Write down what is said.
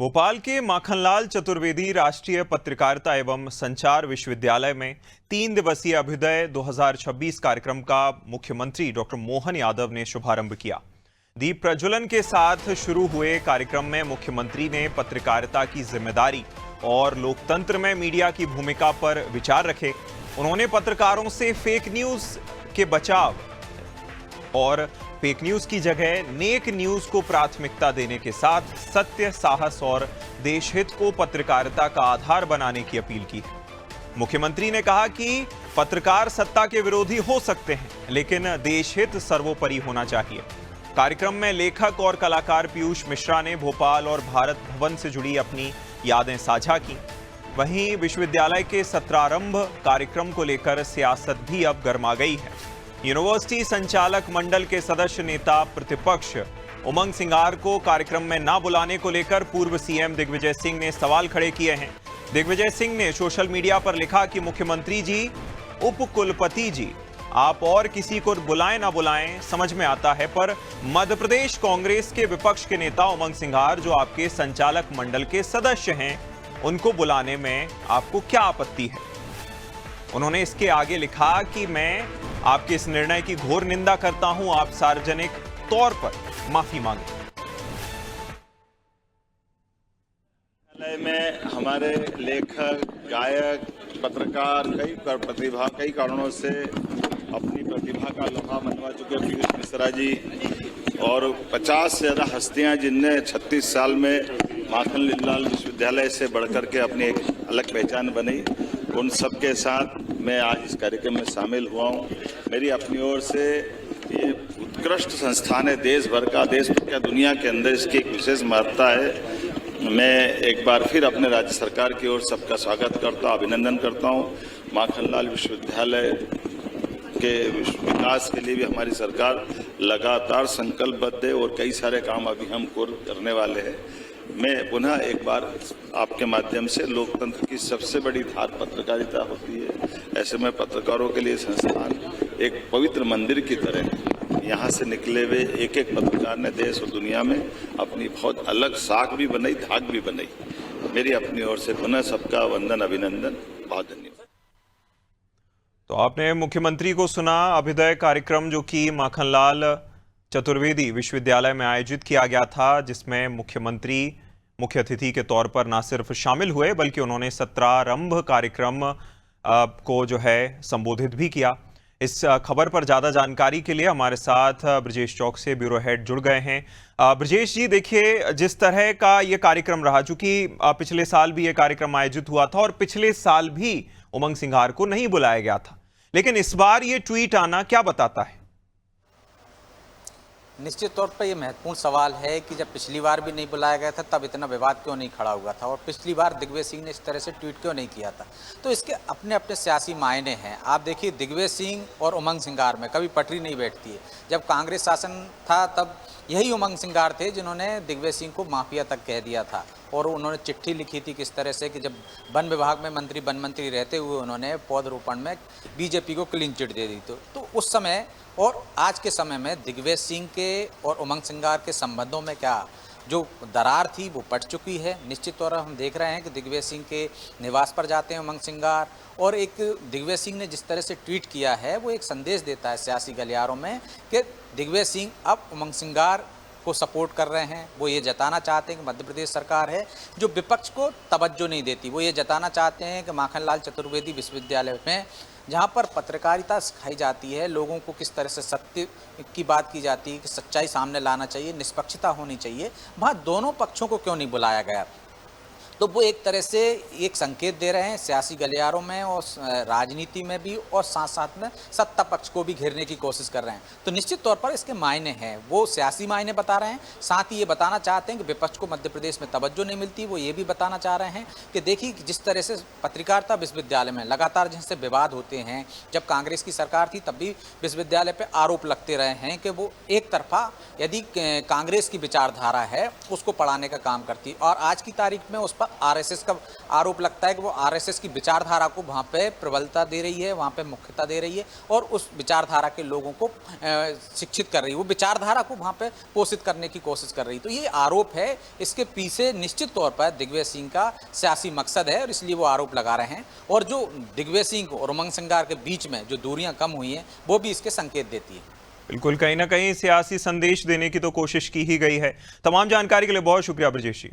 भोपाल के माखनलाल चतुर्वेदी राष्ट्रीय पत्रकारिता एवं संचार विश्वविद्यालय में 3 दिवसीय अभ्युदय 2026 कार्यक्रम का मुख्यमंत्री डॉक्टर मोहन यादव ने शुभारंभ किया। दीप प्रज्वलन के साथ शुरू हुए कार्यक्रम में मुख्यमंत्री ने पत्रकारिता की जिम्मेदारी और लोकतंत्र में मीडिया की भूमिका पर विचार रखे। उन्होंने पत्रकारों से फेक न्यूज के बचाव और फेक न्यूज की जगह नेक न्यूज को प्राथमिकता देने के साथ सत्य, साहस और देशहित को पत्रकारिता का आधार बनाने की अपील की है। मुख्यमंत्री ने कहा कि पत्रकार सत्ता के विरोधी हो सकते हैं, लेकिन देशहित सर्वोपरि होना चाहिए। कार्यक्रम में लेखक और कलाकार पीयूष मिश्रा ने भोपाल और भारत भवन से जुड़ी अपनी यादें साझा की। वहीं विश्वविद्यालय के सत्रारंभ कार्यक्रम को लेकर सियासत भी अब गर्मा गई है। यूनिवर्सिटी संचालक मंडल के सदस्य नेता प्रतिपक्ष उमंग सिंगार को कार्यक्रम में न बुलाने को लेकर पूर्व सीएम दिग्विजय सिंह ने सवाल खड़े किए हैं। दिग्विजय सिंह ने सोशल मीडिया पर लिखा कि मुख्यमंत्री जी, उपकुलपति जी, आप और किसी को बुलाएं ना बुलाएं समझ में आता है, पर मध्य प्रदेश कांग्रेस के विपक्ष के नेता उमंग सिंगार जो आपके संचालक मंडल के सदस्य हैं, उनको बुलाने में आपको क्या आपत्ति है। उन्होंने इसके आगे लिखा कि मैं आपके इस निर्णय की घोर निंदा करता हूं, आप सार्वजनिक तौर पर माफी मांगे। में हमारे लेखक, गायक, पत्रकार कई कारणों से अपनी प्रतिभा का लोहा मनवा चुके पीयूष मिश्रा जी और 50 से ज्यादा हस्तियां जिनने 36 साल में माखनलाल विश्वविद्यालय से बढ़कर के अपनी एक अलग पहचान बनी, उन सब के साथ मैं आज इस कार्यक्रम में शामिल हुआ हूँ। मेरी अपनी ओर से ये उत्कृष्ट संस्थान है, देश भर का, देश क्या दुनिया के अंदर इसकी एक विशेष महत्ता है। मैं एक बार फिर अपने राज्य सरकार की ओर सबका स्वागत करता हूँ, अभिनंदन करता हूँ। माखनलाल विश्वविद्यालय के विकास के लिए भी हमारी सरकार लगातार संकल्पबद्ध है और कई सारे काम अभी हम करने वाले हैं। मैं पुनः एक बार आपके माध्यम से लोकतंत्र की सबसे बड़ी धार पत्रकारिता होती है, ऐसे में पत्रकारों के लिए संस्थान एक पवित्र मंदिर की तरह है। यहाँ से निकले हुए एक एक पत्रकार ने देश और दुनिया में अपनी बहुत अलग साख भी बनाई, धाक भी बनाई। मेरी अपनी ओर से पुनः सबका वंदन, अभिनंदन, बहुत धन्यवाद। तो आपने मुख्यमंत्री को सुना। अभ्युदय कार्यक्रम जो कि माखनलाल चतुर्वेदी विश्वविद्यालय में आयोजित किया गया था, जिसमें मुख्यमंत्री मुख्य अतिथि के तौर पर न सिर्फ शामिल हुए बल्कि उन्होंने सत्रारंभ कार्यक्रम को जो है संबोधित भी किया। इस खबर पर ज़्यादा जानकारी के लिए हमारे साथ ब्रजेश चौक से ब्यूरो हेड जुड़ गए हैं। ब्रजेश जी, देखिए जिस तरह का ये कार्यक्रम रहा, चूंकि पिछले साल भी ये कार्यक्रम आयोजित हुआ था और पिछले साल भी उमंग सिंगार को नहीं बुलाया गया था, लेकिन इस बार ये ट्वीट आना क्या बताता है? निश्चित तौर पर यह महत्वपूर्ण सवाल है कि जब पिछली बार भी नहीं बुलाया गया था तब इतना विवाद क्यों नहीं खड़ा हुआ था और पिछली बार दिग्विजय सिंह ने इस तरह से ट्वीट क्यों नहीं किया था। तो इसके अपने अपने सियासी मायने हैं। आप देखिए, दिग्विजय सिंह और उमंग सिंगार में कभी पटरी नहीं बैठती है। जब कांग्रेस शासन था तब यही उमंग सिंगार थे जिन्होंने दिग्विजय सिंह को माफिया तक कह दिया था और उन्होंने चिट्ठी लिखी थी किस तरह से कि जब वन विभाग में वन मंत्री रहते हुए उन्होंने पौधरोपण में बीजेपी को क्लीन चिट दे दी। तो उस समय और आज के समय में दिग्विजय सिंह के और उमंग सिंगार के संबंधों में क्या जो दरार थी वो पट चुकी है। निश्चित तौर पर हम देख रहे हैं कि दिग्विजय सिंह के निवास पर जाते हैं उमंग सिंगार, और एक दिग्विजय सिंह ने जिस तरह से ट्वीट किया है वो एक संदेश देता है सियासी गलियारों में कि दिग्विजय सिंह अब उमंग सिंगार को सपोर्ट कर रहे हैं। वो ये जताना चाहते हैं कि मध्य प्रदेश सरकार है जो विपक्ष को तवज्जो नहीं देती। वो ये जताना चाहते हैं कि माखनलाल चतुर्वेदी विश्वविद्यालय में जहाँ पर पत्रकारिता सिखाई जाती है, लोगों को किस तरह से सत्य की बात की जाती है कि सच्चाई सामने लाना चाहिए, निष्पक्षता होनी चाहिए, वहाँ दोनों पक्षों को क्यों नहीं बुलाया गया। तो वो एक तरह से एक संकेत दे रहे हैं सियासी गलियारों में और राजनीति में भी, और साथ साथ में सत्ता पक्ष को भी घेरने की कोशिश कर रहे हैं। तो निश्चित तौर पर इसके मायने हैं, वो सियासी मायने बता रहे हैं। साथ ही ये बताना चाहते हैं कि विपक्ष को मध्य प्रदेश में तवज्जो नहीं मिलती। वो ये भी बताना चाह रहे हैं कि देखिए जिस तरह से पत्रकारिता विश्वविद्यालय में लगातार जिनसे विवाद होते हैं, जब कांग्रेस की सरकार थी तब भी विश्वविद्यालय पर आरोप लगते रहे हैं कि वो एक तरफा यदि कांग्रेस की विचारधारा है उसको पढ़ाने का काम करती, और आज की तारीख में उस पर आरएसएस का आरोप लगता है कि वो आरएसएस की विचारधारा को वहाँ पे प्रबलता दे रही है, वहाँ पे मुख्यता दे रही है और उस विचारधारा के लोगों को शिक्षित कर रही है, वो विचारधारा को वहाँ पे पोषित करने की कोशिश कर रही है। तो ये आरोप है, इसके पीछे निश्चित तौर पर दिग्विजय सिंह का सियासी मकसद है और इसलिए वो आरोप लगा रहे हैं। और जो दिग्विजय सिंह और उमंग संगार के बीच में जो दूरियां कम हुई हैं वो भी इसके संकेत देती है। बिल्कुल, कहीं ना कहीं सियासी संदेश देने की तो कोशिश की ही गई है। तमाम जानकारी के लिए बहुत शुक्रिया ब्रजेश जी।